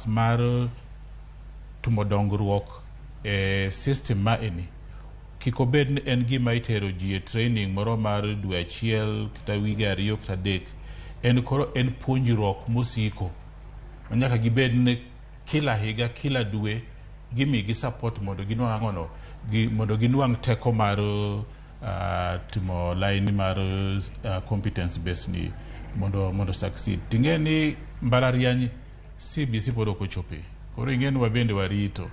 nafas mar tumo dongruok system ma eni kiko bed ni en gima itero ji e training moro mar dwe achiel kata wige ariyo kata adek en koro en puonjruok mosiko manyaka gibed ni kila higa kila dwe gimi support mondo ginwang' ang'ono mondo ginwang' teko mar timo line mar competence based ni mondo succeed. Ting'e ni mbalariany CBC pod ok ochope. Koro ing'eni wabende warito.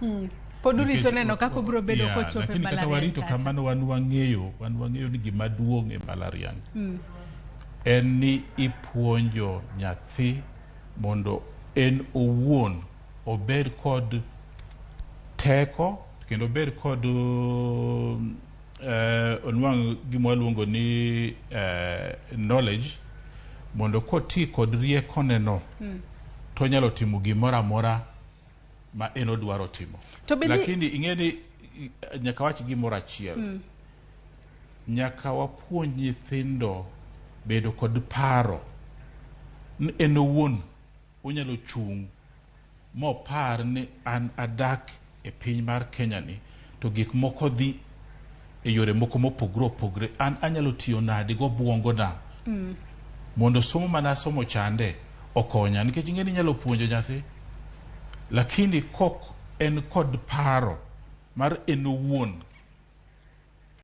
Pod urito neno kako bro bedo kochope mbalariany. Lakini kata warito kamano wan wang'eyo ni gima duong' e mbalariany. En ni ipuonjo nyathi mondo en owuon obed kod teko kendo obed kod onwang' gima waluongo ni knowledge mondo koti kod rieko neno to nyalo timo gimoro amora ma en odwaro timo. Lakini ing'eni nyaka wach gimoro achiel. Nyaka wapuonj nyithindo bedo kod paro ni en owuon onyalo chung' mopar ni an adak e piny mar Kenya ni to gik moko dhi e yore moko mopogre an anyalo tiyo nade go buongo na mondo somo mana somo chande okonya nikech ing'eni nyalo puonjo nyathi lakini kok en kod paro mar en owuon